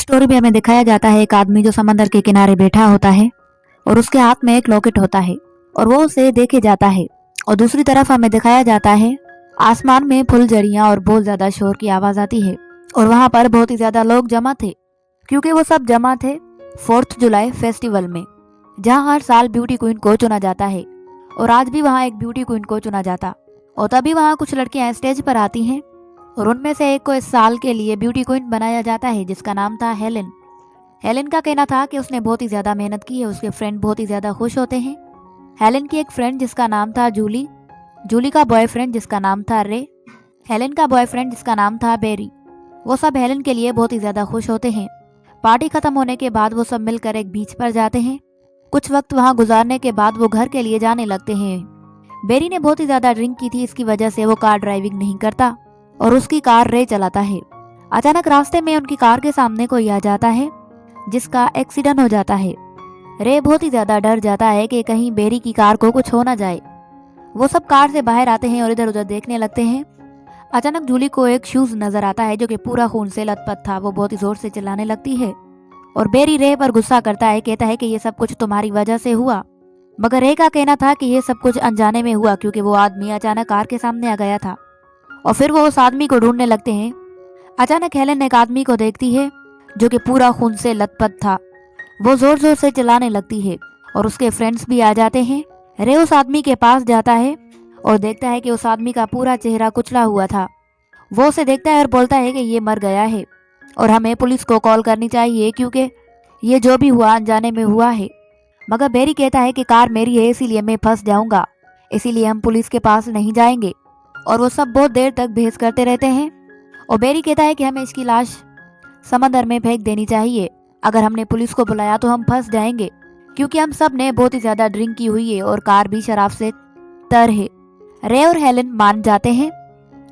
Story में हमें दिखाया जाता है एक आदमी जो समंदर के किनारे बैठा होता है और उसके हाथ में एक लॉकेट होता है और वो उसे देखे जाता है। और दूसरी तरफ हमें दिखाया जाता है आसमान में फुलझड़ियां और बहुत ज्यादा शोर की आवाज आती है और वहां पर बहुत ही ज्यादा लोग जमा थे, क्योंकि वो सब जमा थे 4th जुलाई फेस्टिवल में, जहाँ हर साल ब्यूटी क्वीन को चुना जाता है। और आज भी वहाँ एक ब्यूटी क्वीन को चुना जाता। और तभी वहाँ कुछ लड़कियां स्टेज पर आती हैं और उनमें से एक को इस साल के लिए ब्यूटी क्वीन बनाया जाता है, जिसका नाम था हेलेन। हेलेन का कहना था कि उसने बहुत ही ज्यादा मेहनत की है, उसके फ्रेंड बहुत ही ज्यादा खुश होते हैं। हेलेन की एक फ्रेंड जिसका नाम था जूली, जूली का बॉयफ्रेंड जिसका नाम था रे, हेलेन का बॉयफ्रेंड जिसका नाम था बेरी, वो सब हेलेन के लिए बहुत ही ज्यादा खुश होते हैं। पार्टी खत्म होने के बाद वो सब मिलकर एक बीच पर जाते हैं। कुछ वक्त वहाँ गुजारने के बाद वो घर के लिए जाने लगते हैं। बेरी ने बहुत ही ज्यादा ड्रिंक की थी, इसकी वजह से वो कार ड्राइविंग नहीं करता और उसकी कार रे चलाता है। अचानक रास्ते में उनकी कार के सामने कोई आ जाता है जिसका एक्सीडेंट हो जाता है। रे बहुत ही ज्यादा डर जाता है कि कहीं बेरी की कार को कुछ हो ना जाए। वो सब कार से बाहर आते हैं और इधर उधर देखने लगते हैं। अचानक जूली को एक शूज नजर आता है जो कि पूरा खून से लथपथ था। वो बहुत ही जोर से चिल्लाने लगती है और बेरी रे पर गुस्सा करता है, कहता है कि ये सब कुछ तुम्हारी वजह से हुआ। मगर रे का कहना था कि ये सब कुछ अनजाने में हुआ, क्योंकि वो आदमी अचानक कार के सामने आ गया था। और फिर वो उस आदमी को ढूंढने लगते हैं। अचानक हेलेन एक आदमी को देखती है जो कि पूरा खून से लथपथ था। वो जोर जोर से चिल्लाने लगती है और उसके फ्रेंड्स भी आ जाते हैं। रे उस आदमी के पास जाता है और देखता है कि उस आदमी का पूरा चेहरा कुचला हुआ था। वो उसे देखता है और बोलता है कि ये मर गया है और हमें पुलिस को कॉल करनी चाहिए, क्योंकि ये जो भी हुआ अनजाने में हुआ है। मगर बेरी कहता है कि कार मेरी है, इसीलिए मैं फंस जाऊंगा, इसीलिए हम पुलिस के पास नहीं जाएंगे। और वो सब बहुत देर तक बहस करते रहते हैं। और बेरी कहता है कि हमें इसकी लाश समंदर में फेंक देनी चाहिए, अगर हमने पुलिस को बुलाया तो हम फंस जाएंगे, क्योंकि हम सब ने बहुत ही ज्यादा ड्रिंक की हुई है और कार भी शराब से तर है। रे और हेलेन मान जाते हैं,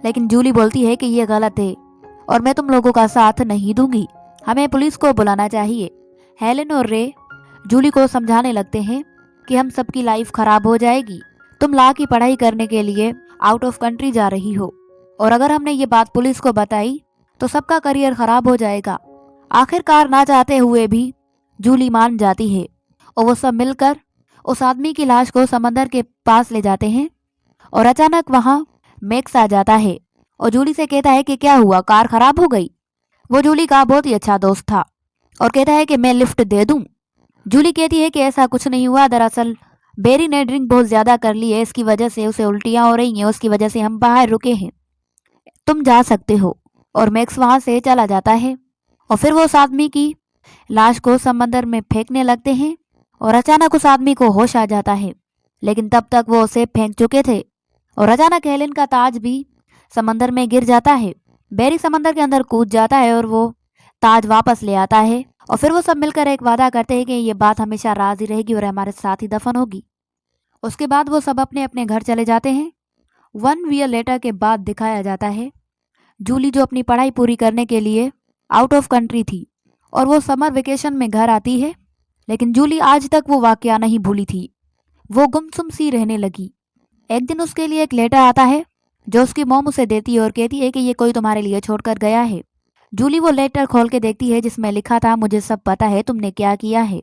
लेकिन जूली बोलती है कि ये गलत है और मैं तुम लोगों का साथ नहीं दूंगी, हमें पुलिस को बुलाना चाहिए। हेलेन और रे जूली को समझाने लगते हैं कि हम सबकी लाइफ खराब हो जाएगी, तुम लॉ की पढ़ाई करने के लिए आउट ऑफ कंट्री जा रही हो और अगर हमने ये बात पुलिस को बताई तो सबका करियर खराब हो जाएगा। आखिरकार ना चाहते हुए भी जूली मान जाती है और वो सब मिलकर उस आदमी की लाश को समंदर के पास ले जाते हैं। और अचानक वहाँ मैक्स आ जाता है और जूली से कहता है कि क्या हुआ, कार खराब हो गई। वो जूली का बहुत ही अच्छा दोस्त था और कहता है कि मैं लिफ्ट दे दूं। जूली कहती है कि ऐसा कुछ नहीं हुआ, दरअसल बेरी ने ड्रिंक बहुत ज्यादा कर ली है, इसकी वजह से उसे उल्टियां हो रही हैं, उसकी वजह से हम बाहर रुके हैं, तुम जा सकते हो। और मैक्स वहां से चला जाता है और फिर वो उस आदमी की लाश को समंदर में फेंकने लगते हैं और अचानक उस आदमी को होश आ जाता है, लेकिन तब तक वो उसे फेंक चुके थे। और अचानक हेलेन का ताज भी समंदर में गिर जाता है। बेरी समंदर के अंदर कूद जाता है और वो ताज वापस ले आता है और फिर वो सब मिलकर एक वादा करते हैं कि ये बात हमेशा राज ही रहेगी और हमारे साथ ही दफन होगी। उसके बाद वो सब अपने अपने घर चले जाते हैं। 1 ईयर लेटर के बाद दिखाया जाता है जूली जो अपनी पढ़ाई पूरी करने के लिए आउट ऑफ कंट्री थी और वो समर वेकेशन में घर आती है, लेकिन जूली आज तक वो वाकया नहीं भूली थी। वो गुमसुम सी रहने लगी। एक दिन उसके लिए एक लेटर आता है जो उसकी मॉम उसे देती है और कहती है कि ये कोई तुम्हारे लिए छोड़कर गया है। जूली वो लेटर खोल के देखती है जिसमें लिखा था, मुझे सब पता है तुमने क्या किया है।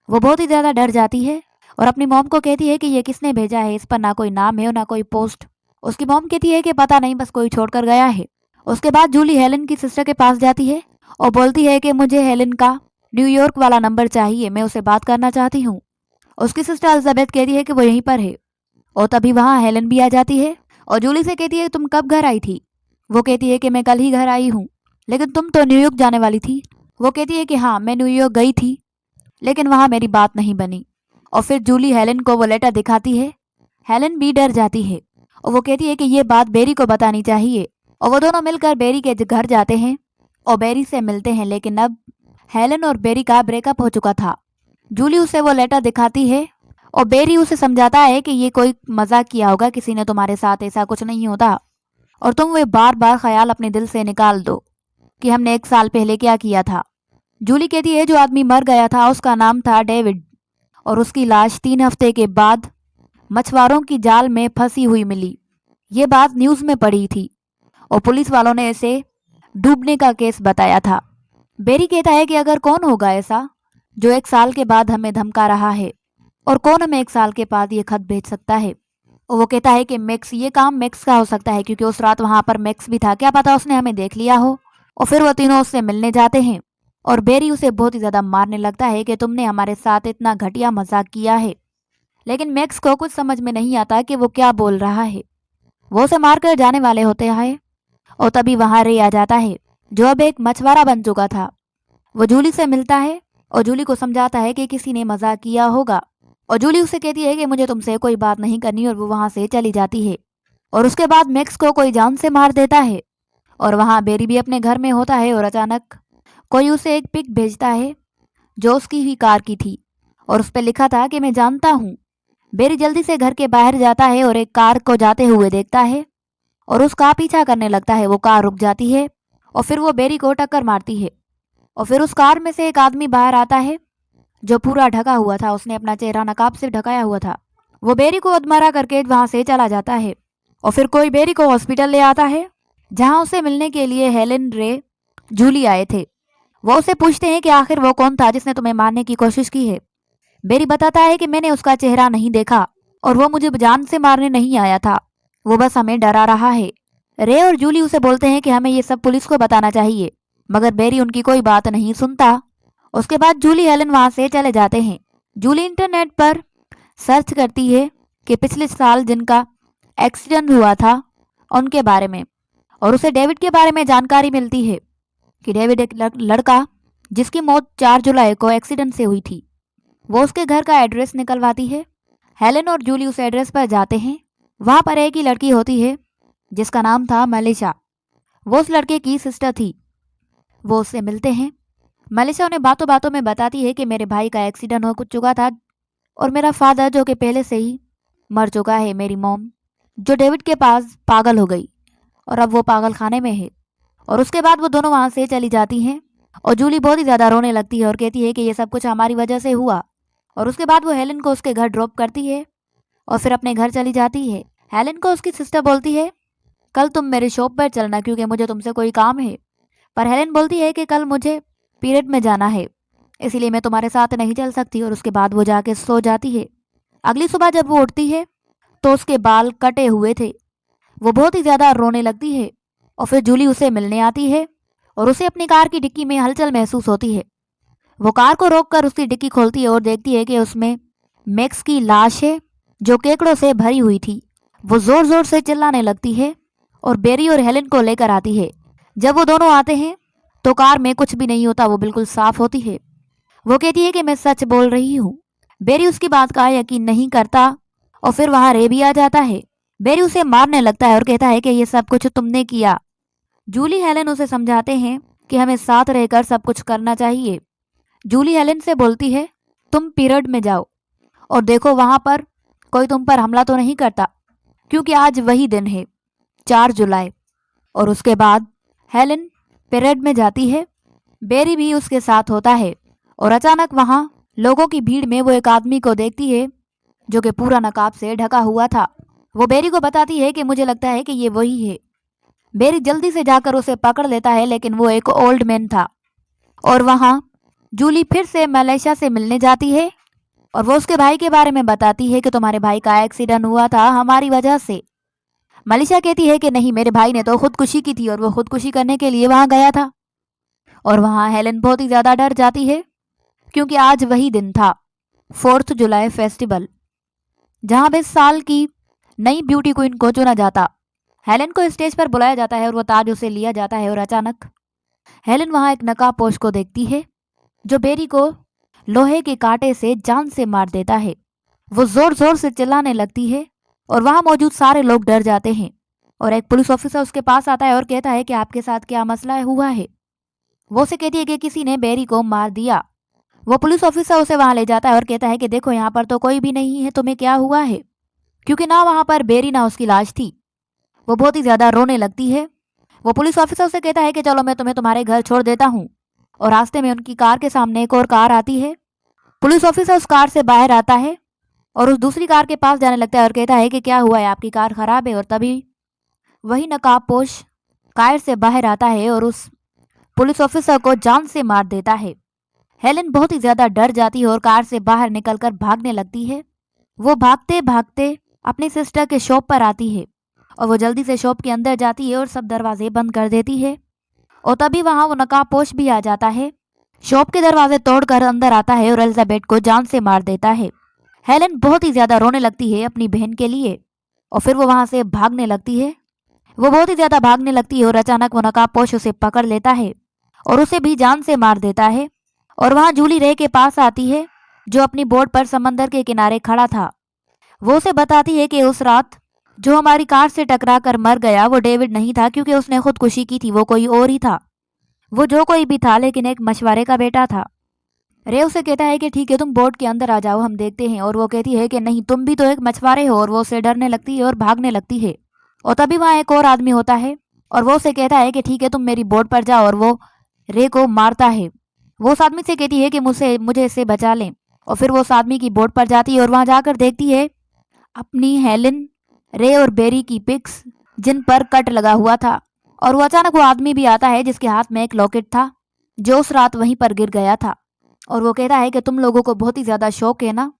वो बहुत ही ज्यादा डर जाती है और अपनी मॉम को कहती है कि ये किसने भेजा है, इस पर ना कोई नाम है और ना कोई पोस्ट। उसकी मॉम कहती है कि पता नहीं, बस कोई छोड़कर गया है। उसके बाद जूली हेलेन की सिस्टर के पास जाती है और बोलती है कि मुझे हेलेन का न्यूयॉर्क वाला नंबर चाहिए, मैं उसे बात करना चाहती हूँ। उसकी सिस्टर एलिजाबेथ कहती है कि वो यहीं पर है। और तभी वहाँ हेलेन भी आ जाती है और जूली से कहती है तुम कब घर आई थी। वो कहती है कि मैं कल ही घर आई हूँ, लेकिन तुम तो न्यूयॉर्क जाने वाली थी। वो कहती है कि हाँ, मैं न्यूयॉर्क गई थी, लेकिन वहाँ मेरी बात नहीं बनी। और फिर जूली हेलेन को वो लेटर दिखाती है। हेलेन भी डर जाती है और वो कहती है कि ये बात बेरी को बतानी चाहिए। और वो दोनों मिलकर बेरी के घर जाते हैं और बेरी से मिलते हैं, लेकिन अब हेलेन और बेरी का ब्रेकअप हो चुका था। जूली उसे वो लेटर दिखाती है और बेरी उसे समझाता है कि ये कोई मजाक किया होगा, किसी ने तुम्हारे साथ, ऐसा कुछ नहीं होता और तुम वे बार बार ख्याल अपने दिल से निकाल दो कि हमने 1 साल पहले क्या किया था। जूली कहती है जो आदमी मर गया था उसका नाम था डेविड और उसकी लाश 3 हफ्ते के बाद मछुआरों की जाल में फंसी हुई मिली। ये बात न्यूज़ में पड़ी थी और पुलिस वालों ने इसे डूबने का केस बताया था। बेरी कहता है कि अगर कौन होगा ऐसा जो 1 साल के बाद हमें धमका रहा है, और कौन हमें 1 साल के बाद ये खत भेज सकता है। और वो कहता है कि मैक्स, ये काम मैक्स का हो सकता है क्योंकि उस रात वहां पर मैक्स भी था, क्या पता उसने हमें देख लिया हो। और फिर वो तीनों उससे मिलने जाते हैं और बेरी उसे बहुत ही ज्यादा मारने लगता है कि तुमने हमारे साथ इतना घटिया मजाक किया है। लेकिन मैक्स को कुछ समझ में नहीं आता कि वो क्या बोल रहा है। वो उसे मारकर जाने वाले होते हैं और तभी वहां रे आ जाता है जो अब एक मछुआरा बन चुका था। वो जूली से मिलता है और जूली को समझाता है कि किसी ने मजाक किया होगा, और जूली उसे कहती है कि मुझे तुमसे कोई बात नहीं करनी, और वो वहां से चली जाती है। और उसके बाद मैक्स को कोई जान से मार देता है और वहां बेरी भी अपने घर में होता है और अचानक कोई उसे एक पिक भेजता है जो उसकी ही कार की थी और उस पर लिखा था कि मैं जानता हूँ। बेरी जल्दी से घर के बाहर जाता है और एक कार को जाते हुए देखता है और उसका पीछा करने लगता है। वो कार रुक जाती है और फिर वो बेरी को टक्कर मारती है और फिर उस कार में से एक आदमी बाहर आता है जो पूरा ढका हुआ था। उसने अपना चेहरा नकाब से ढकाया हुआ था। वो बेरी को अधमरा करके वहां से चला जाता है और फिर कोई बेरी को हॉस्पिटल ले आता है जहां उसे मिलने के लिए हेलेन, रे, जूली आए थे। वो उसे पूछते हैं कि आखिर वो कौन था जिसने तुम्हें मारने की कोशिश की है। बेरी बताता है कि मैंने उसका चेहरा नहीं देखा और वो मुझे जान से मारने नहीं आया था, वो बस हमें डरा रहा है। रे और जूली उसे बोलते हैं कि हमें ये सब पुलिस को बताना चाहिए, मगर बेरी उनकी कोई बात नहीं सुनता। उसके बाद जूली, हेलन वहां से चले जाते हैं। जूली इंटरनेट पर सर्च करती है कि पिछले साल जिनका एक्सीडेंट हुआ था उनके बारे में, और उसे डेविड के बारे में जानकारी मिलती है कि डेविड एक लड़का जिसकी मौत 4 जुलाई को एक्सीडेंट से हुई थी। वो उसके घर का एड्रेस निकलवाती है। हेलन और जूली उस एड्रेस पर जाते हैं। वहां पर एक ही लड़की होती है जिसका नाम था मलिशा। वो उस लड़के की सिस्टर थी। वो उससे मिलते हैं। मलिशा उन्हें बातों बातों में बताती है कि मेरे भाई का एक्सीडेंट हो चुका था और मेरा फादर जो कि पहले से ही मर चुका है, मेरी मॉम जो डेविड के पास पागल हो गई और अब वो पागल खाने में है। और उसके बाद वो दोनों वहां से चली जाती हैं और जूली बहुत ही ज्यादा रोने लगती है और कहती है कि ये सब कुछ हमारी वजह से हुआ। और उसके बाद वो हेलन को उसके घर ड्रॉप करती है और फिर अपने घर चली जाती है। हेलन को उसकी सिस्टर बोलती है कल तुम मेरे शॉप पर चलना क्योंकि मुझे तुमसे कोई काम है, पर हेलन बोलती है कि कल मुझे पीरियड में जाना है इसीलिए मैं तुम्हारे साथ नहीं चल सकती। और उसके बाद वो जाके सो जाती है। अगली सुबह जब वो उठती है तो उसके बाल कटे हुए थे। वो बहुत ही ज्यादा रोने लगती है और फिर जूली उसे मिलने आती है और उसे अपनी कार की डिक्की में हलचल महसूस होती है। वो कार को रोककर उसकी डिक्की खोलती है और देखती है कि उसमें मैक्स की लाश है जो केकड़ों से भरी हुई थी। वो जोर जोर से चिल्लाने लगती है और बेरी और हेलन को लेकर आती है। जब वो दोनों आते हैं तो कार में कुछ भी नहीं होता, वो बिल्कुल साफ होती है। वो कहती है कि मैं सच बोल रही हूँ। बेरी उसकी बात का यकीन नहीं करता और फिर वहां रे भी आ जाता है। बेरी उसे मारने लगता है और कहता है कि ये सब कुछ तुमने किया। जूली, हेलन उसे समझाते हैं कि हमें साथ रहकर सब कुछ करना चाहिए। जूली हेलन से बोलती है तुम पीरियड में जाओ और देखो वहां पर कोई तुम पर हमला तो नहीं करता क्योंकि आज वही दिन है, 4 जुलाई। और उसके बाद हेलन पीरियड में जाती है। बेरी भी उसके साथ होता है और अचानक वहां लोगों की भीड़ में वो एक आदमी को देखती है जो कि पूरा नकाब से ढका हुआ था। वो बेरी को बताती है कि मुझे लगता है कि ये वही है। बेरी जल्दी से जाकर उसे पकड़ लेता है लेकिन वो एक ओल्ड मैन था। और वहां जूली फिर से मलेशिया से मिलने जाती है और वो उसके भाई के बारे में बताती है कि तुम्हारे भाई का एक्सीडेंट हुआ था हमारी वजह से। मलिशा कहती है कि नहीं, मेरे भाई ने तो खुदकुशी की थी और वो खुदकुशी करने के लिए वहां गया था। और वहां हेलन बहुत ही ज्यादा डर जाती है क्योंकि आज वही दिन था, 4 जुलाई फेस्टिवल, जहां 20 साल की नई ब्यूटी क्वीन को चुना जाता। हेलन को स्टेज पर बुलाया जाता है और वो ताज उसे लिया जाता है और अचानक हेलन वहां एक नकाबपोश को देखती है जो बेरी को लोहे के कांटे से जान से मार देता है। वो जोर जोर से चिल्लाने लगती है और वहां मौजूद सारे लोग डर जाते हैं और एक पुलिस ऑफिसर उसके पास आता है और कहता है कि आपके साथ क्या मसला हुआ है। वो उसे कहती है कि किसी ने बेरी को मार दिया। वो पुलिस ऑफिसर उसे वहां ले जाता है और कहता है कि देखो यहाँ पर तो कोई भी नहीं है, तुम्हें क्या हुआ है, क्योंकि ना वहां पर बेरी ना उसकी लाश थी। वो बहुत ही ज्यादा रोने लगती है। वो पुलिस ऑफिसर से कहता है कि चलो मैं तुम्हें तुम्हारे घर छोड़ देता हूँ। और रास्ते में उनकी कार के सामने एक और कार आती है। पुलिस ऑफिसर उस कार से बाहर आता है और उस दूसरी कार के पास जाने लगता है और कहता है कि क्या हुआ है, आपकी कार खराब है। और तभी वही नकाबपोश कार से बाहर आता है और उस पुलिस ऑफिसर को जान से मार देता है। हेलेन बहुत ही ज्यादा डर जाती है और कार से बाहर निकलकर भागने लगती है। वो भागते भागते अपनी सिस्टर के शॉप पर आती है और वो जल्दी से शॉप के अंदर जाती है और सब दरवाजे बंद कर देती है। और तभी वहां वो नकाबपोश भी आ जाता है, शॉप के दरवाजे तोड़कर अंदर आता है और एलिजाबेथ को जान से मार देता है। हेलेन बहुत ही ज्यादा रोने लगती है अपनी बहन के लिए और फिर वो वहां से भागने लगती है। वो बहुत ही ज्यादा भागने लगती है और अचानक वो नकाबपोश उसे पकड़ लेता है और उसे भी जान से मार देता है। और वहां जूली रे के पास आती है जो अपनी बोट पर समंदर के किनारे खड़ा था। वो उसे बताती है कि उस रात जो हमारी कार से टकरा कर मर गया वो डेविड नहीं था, क्योंकि उसने खुदकुशी की थी, वो कोई और ही था। वो जो कोई भी था लेकिन एक मछुआरे का बेटा था। रे उसे कहता है कि ठीक है तुम बोट के अंदर आ जाओ, हम देखते हैं। और वो कहती है कि नहीं, तुम भी तो एक मछुआरे हो। और वो उसे डरने लगती है और भागने लगती है। और तभी वहाँ एक और आदमी होता है और वो उसे कहता है कि ठीक है तुम मेरी बोट पर जाओ, और वो रे को मारता है। वो उस आदमी से कहती है कि मुझे इससे बचा लें। और फिर वो उस आदमी की बोट पर जाती है और वहां जाकर देखती है अपनी हेलेन, रे और बेरी की पिक्स जिन पर कट लगा हुआ था। और वो अचानक वो आदमी भी आता है जिसके हाथ में एक लॉकेट था जो उस रात वहीं पर गिर गया था। और वो कहता है कि तुम लोगों को बहुत ही ज्यादा शौक है ना,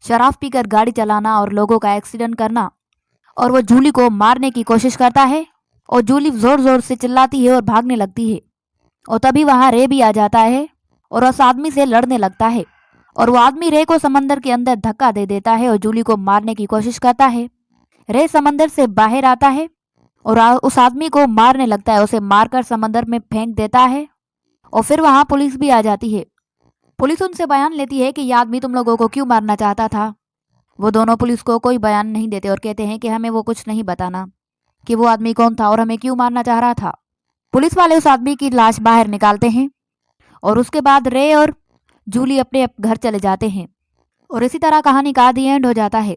शराब पीकर गाड़ी चलाना और लोगों का एक्सीडेंट करना। और वो जूली को मारने की कोशिश करता है और जूली जोर जोर से चिल्लाती है और भागने लगती है। और तभी वहां रे भी आ जाता है और उस आदमी से लड़ने लगता है। और वो आदमी रे को समंदर के अंदर धक्का दे देता है और जूली को मारने की कोशिश करता है। रे समंदर से बाहर आता है और उस आदमी को मारने लगता है, उसे मारकर समंदर में फेंक देता है। और फिर वहां पुलिस भी आ जाती है। पुलिस उनसे बयान लेती है कि यह आदमी तुम लोगों को क्यों मारना चाहता था। वो दोनों पुलिस को कोई बयान नहीं देते और कहते हैं कि हमें वो कुछ नहीं बताना कि वो आदमी कौन था और हमें क्यों मारना चाह रहा था। पुलिस वाले उस आदमी की लाश बाहर निकालते हैं और उसके बाद रे और जूली अपने घर चले जाते हैं। और इसी तरह कहानी का दी एंड हो जाता है।